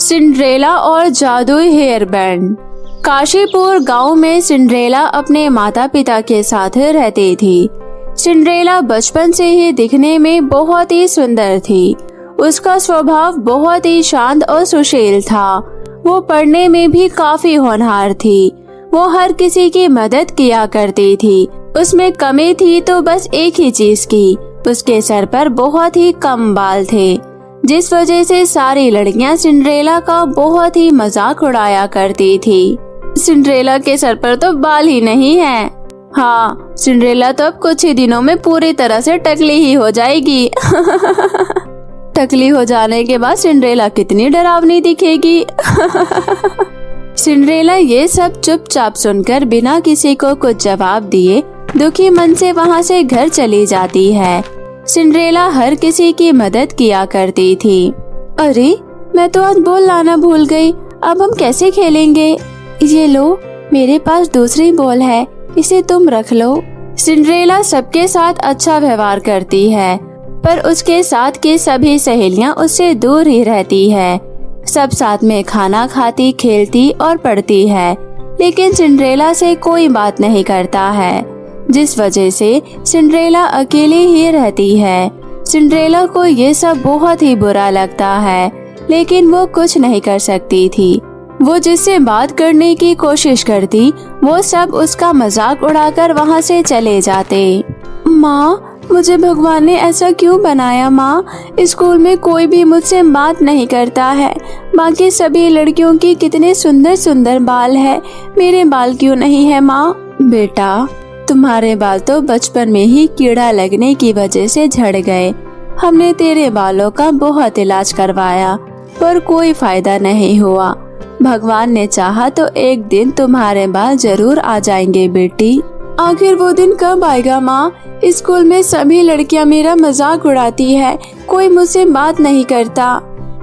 Cinderella और जादुई hair band. Kashipur गांव में सिंड्रेला अपने माता पिता के साथ रहती थी। सिंड्रेला बचपन से ही दिखने में बहुत ही सुंदर थी। उसका स्वभाव बहुत ही शांत और सुशील था। वो पढ़ने में भी काफी होनहार थी। वो हर किसी की मदद किया करती थी। उसमें कमी थी तो बस एक ही चीज की, उसके सर पर बहुत ही कम बाल थे, जिस वजह से सारी लड़कियां सिंड्रेला का बहुत ही मजाक उड़ाया करती थी। सिंड्रेला के सर पर तो बाल ही नहीं है। हाँ, सिंड्रेला तो अब कुछ ही दिनों में पूरी तरह से टकली ही हो जाएगी। टकली हो जाने के बाद सिंड्रेला कितनी डरावनी दिखेगी। सिंड्रेला ये सब चुपचाप सुनकर बिना किसी को कुछ जवाब दिए दुखी मन से वहाँ से घर चली जाती है। सिंड्रेला हर किसी की मदद किया करती थी। अरे, मैं तो आज बॉल लाना भूल गई। अब हम कैसे खेलेंगे? ये लो, मेरे पास दूसरी बॉल है, इसे तुम रख लो। सिंड्रेला सबके साथ अच्छा व्यवहार करती है, पर उसके साथ की सभी सहेलियां उससे दूर ही रहती है। सब साथ में खाना खाती, खेलती और पढ़ती है, लेकिन सिंड्रेला से कोई बात नहीं करता है, जिस वजह से सिंड्रेला अकेली ही रहती है। सिंड्रेला को ये सब बहुत ही बुरा लगता है, लेकिन वो कुछ नहीं कर सकती थी। वो जिससे बात करने की कोशिश करती, वो सब उसका मजाक उड़ाकर वहाँ से चले जाते। माँ, मुझे भगवान ने ऐसा क्यों बनाया? माँ, स्कूल में कोई भी मुझसे बात नहीं करता है। बाकी सभी लड़कियों की कितने सुंदर सुंदर बाल है, मेरे बाल क्यों नहीं है? माँ, बेटा, तुम्हारे बाल तो बचपन में ही कीड़ा लगने की वजह से झड़ गए। हमने तेरे बालों का बहुत इलाज करवाया, पर कोई फायदा नहीं हुआ। भगवान ने चाहा तो एक दिन तुम्हारे बाल जरूर आ जाएंगे बेटी। आखिर वो दिन कब आएगा माँ? स्कूल में सभी लड़कियाँ मेरा मजाक उड़ाती है, कोई मुझसे बात नहीं करता।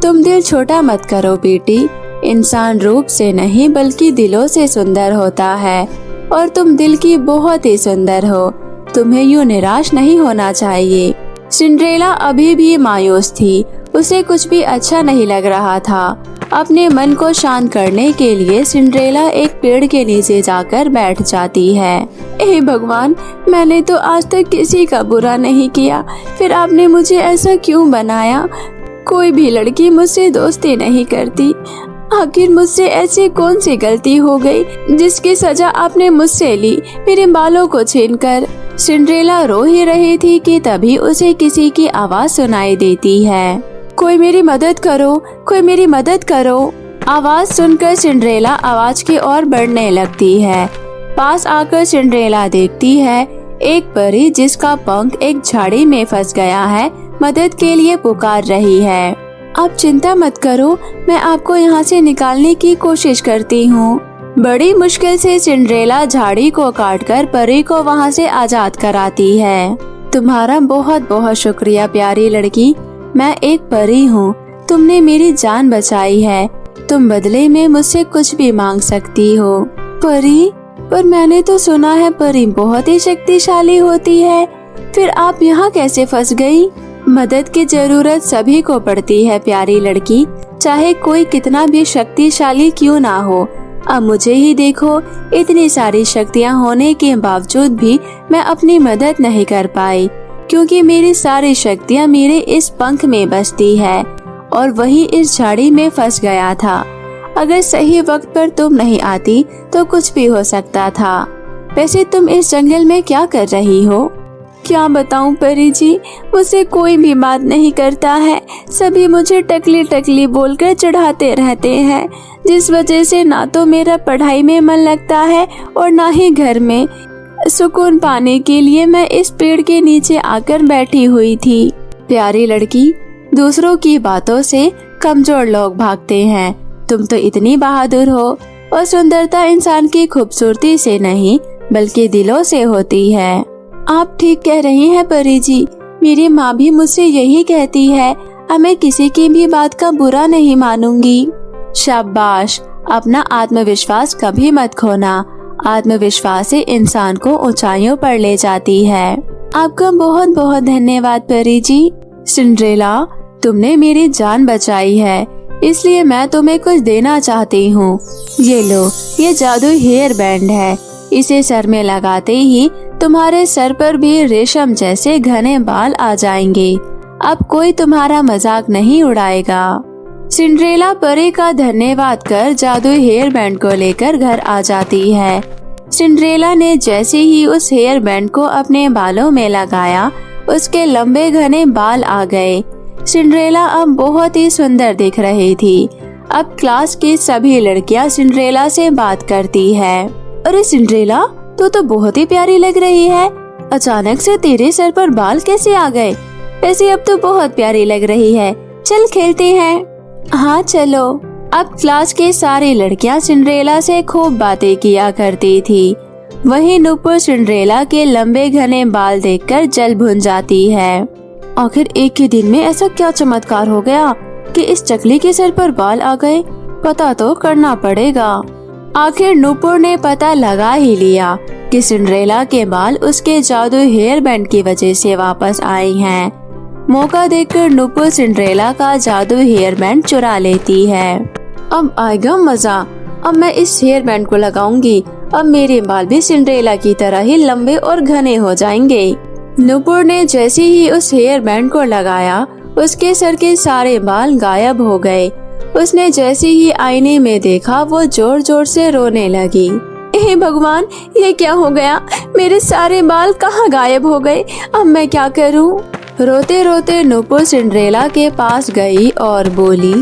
तुम दिल छोटा मत करो बेटी। इंसान रूप से नहीं बल्कि दिलों से सुंदर होता है, और तुम दिल की बहुत ही सुंदर हो। तुम्हें यूँ निराश नहीं होना चाहिए। सिंड्रेला अभी भी मायूस थी। उसे कुछ भी अच्छा नहीं लग रहा था। अपने मन को शांत करने के लिए सिंड्रेला एक पेड़ के नीचे जाकर बैठ जाती है। हे भगवान, मैंने तो आज तक किसी का बुरा नहीं किया, फिर आपने मुझे ऐसा क्यों बनाया? कोई भी लड़की मुझसे दोस्ती नहीं करती। आखिर मुझसे ऐसी कौन सी गलती हो गई जिसकी सजा आपने मुझसे ली, मेरे बालों को छीनकर? सिंड्रेला रो ही रही थी कि तभी उसे किसी की आवाज सुनाई देती है। कोई मेरी मदद करो, कोई मेरी मदद करो। आवाज सुनकर सिंड्रेला आवाज की ओर बढ़ने लगती है। पास आकर सिंड्रेला देखती है एक परी जिसका पंख एक झाड़ी में फंस गया है, मदद के लिए पुकार रही है। आप चिंता मत करो, मैं आपको यहाँ से निकालने की कोशिश करती हूँ। बड़ी मुश्किल से सिंड्रेला झाड़ी को काटकर परी को वहाँ से आजाद कराती है। तुम्हारा बहुत बहुत शुक्रिया प्यारी लड़की। मैं एक परी हूँ, तुमने मेरी जान बचाई है। तुम बदले में मुझसे कुछ भी मांग सकती हो। परी? पर मैंने तो सुना है परी बहुत ही शक्तिशाली होती है, फिर आप यहाँ कैसे फंस गई? मदद की जरूरत सभी को पड़ती है प्यारी लड़की, चाहे कोई कितना भी शक्तिशाली क्यों ना हो। अब मुझे ही देखो, इतनी सारी शक्तियाँ होने के बावजूद भी मैं अपनी मदद नहीं कर पाई, क्योंकि मेरी सारी शक्तियाँ मेरे इस पंख में बसती है, और वही इस झाड़ी में फंस गया था। अगर सही वक्त पर तुम नहीं आती तो कुछ भी हो सकता था। वैसे तुम इस जंगल में क्या कर रही हो? क्या बताऊं परी जी, मुझसे कोई भी बात नहीं करता है। सभी मुझे टकली टकली बोलकर चिढ़ाते रहते हैं, जिस वजह से ना तो मेरा पढ़ाई में मन लगता है और ना ही घर में। सुकून पाने के लिए मैं इस पेड़ के नीचे आकर बैठी हुई थी। प्यारी लड़की, दूसरों की बातों से कमजोर लोग भागते हैं। तुम तो इतनी बहादुर हो, और सुंदरता इंसान की खूबसूरती से नहीं बल्कि दिलों से होती है। आप ठीक कह रही हैं परी जी, मेरी माँ भी मुझसे यही कहती है। अब मैं किसी की भी बात का बुरा नहीं मानूंगी। शाबाश, अपना आत्मविश्वास कभी मत खोना। आत्मविश्वास से इंसान को ऊंचाइयों पर ले जाती है। आपका बहुत बहुत धन्यवाद परी जी। सिंड्रेला, तुमने मेरी जान बचाई है। इसलिए मैं तुम्हें कुछ देना चाहती हूँ। ये लो, ये जादुई हेयर बैंड है। इसे सर में लगाते ही तुम्हारे सर पर भी रेशम जैसे घने बाल आ जाएंगे। अब कोई तुम्हारा मजाक नहीं उड़ाएगा। सिंड्रेला परी का धन्यवाद कर जादुई हेयर बैंड को लेकर घर आ जाती है। सिंड्रेला ने जैसे ही उस हेयर बैंड को अपने बालों में लगाया, उसके लंबे घने बाल आ गए। सिंड्रेला अब बहुत ही सुंदर दिख रही थी। अब क्लास की सभी लड़कियां सिंड्रेला से बात करती है। अरे सिंड्रेला, तू तो बहुत ही प्यारी लग रही है। अचानक से तेरे सर पर बाल कैसे आ गए? वैसे अब तो बहुत प्यारी लग रही है। चल खेलते हैं। हाँ चलो। अब क्लास के सारी लड़कियां सिंड्रेला से खूब बातें किया करती थी। वहीं नुपुर सिंड्रेला के लंबे घने बाल देखकर जल भुन जाती है। आखिर एक ही दिन में ऐसा क्या चमत्कार हो गया कि इस चकली के सर पर बाल आ गए? पता तो करना पड़ेगा। आखिर नुपुर ने पता लगा ही लिया कि सिंड्रेला के बाल उसके जादुई हेयर बैंड की वजह से वापस आए हैं। मौका देखकर नुपुर सिंड्रेला का जादुई हेयर बैंड चुरा लेती है। अब आएगा मजा। अब मैं इस हेयर बैंड को लगाऊंगी। अब मेरे बाल भी सिंड्रेला की तरह ही लंबे और घने हो जाएंगे। नुपुर ने जैसे ही उस हेयर बैंड को लगाया, उसके सर के सारे बाल गायब हो गए। उसने जैसे ही आईने में देखा, वो जोर जोर से रोने लगी। हे भगवान, ये क्या हो गया? मेरे सारे बाल कहाँ गायब हो गए? अब मैं क्या करूँ? रोते रोते नुपुर सिंड्रेला के पास गई और बोली,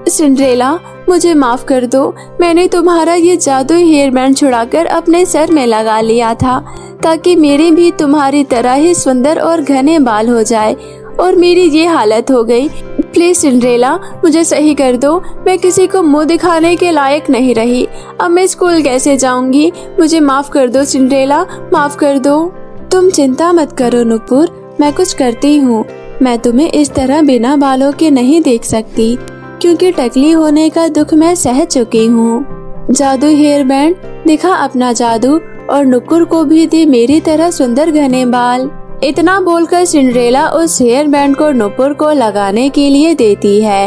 सिंड्रेला, मुझे माफ कर दो। मैंने तुम्हारा ये जादुई हेयर बैंड छुड़ाकर अपने सर में लगा लिया था ताकि मेरे भी तुम्हारी तरह ही सुंदर और घने बाल हो जाए, और मेरी ये हालत हो गई। प्लीज सिंड्रेला, मुझे सही कर दो। मैं किसी को मुंह दिखाने के लायक नहीं रही। अब मैं स्कूल कैसे जाऊंगी? मुझे माफ कर दो सिंड्रेला, माफ कर दो। तुम चिंता मत करो नुपुर, मैं कुछ करती हूँ। मैं तुम्हें इस तरह बिना बालों के नहीं देख सकती, क्योंकि टकली होने का दुख मैं सह चुकी हूँ। जादुई हेयर बैंड, दिखा अपना जादू और नुपुर को भी दे मेरी तरह सुंदर घने बाल। इतना बोलकर सिंड्रेला उस हेयर बैंड को नुपुर को लगाने के लिए देती है।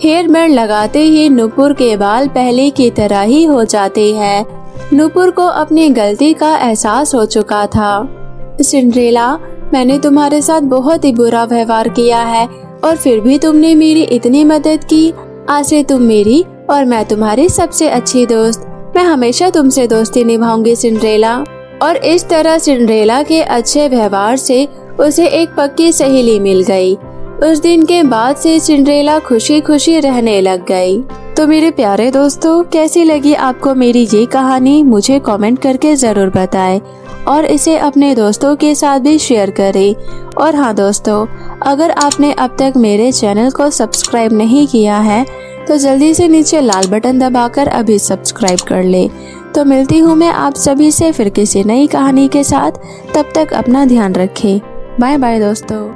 हेयर बैंड लगाते ही नुपुर के बाल पहले की तरह ही हो जाते हैं। नुपुर को अपनी गलती का एहसास हो चुका था। सिंड्रेला, मैंने तुम्हारे साथ बहुत ही बुरा व्यवहार किया है और फिर भी तुमने मेरी इतनी मदद की। आज से तुम मेरी और मैं तुम्हारी सबसे अच्छी दोस्त। मैं हमेशा तुमसे दोस्ती निभाऊंगी सिंड्रेला। और इस तरह सिंड्रेला के अच्छे व्यवहार से उसे एक पक्की सहेली मिल गई। उस दिन के बाद से सिंड्रेला खुशी खुशी रहने लग गई। तो मेरे प्यारे दोस्तों, कैसी लगी आपको मेरी ये कहानी? मुझे कमेंट करके जरूर बताएं और इसे अपने दोस्तों के साथ भी शेयर करें। और हाँ दोस्तों, अगर आपने अब तक मेरे चैनल को सब्सक्राइब नहीं किया है तो जल्दी से नीचे लाल बटन दबाकर अभी सब्सक्राइब कर ले। तो मिलती हूँ मैं आप सभी से फिर किसी नई कहानी के साथ। तब तक अपना ध्यान रखें। बाय बाय दोस्तों।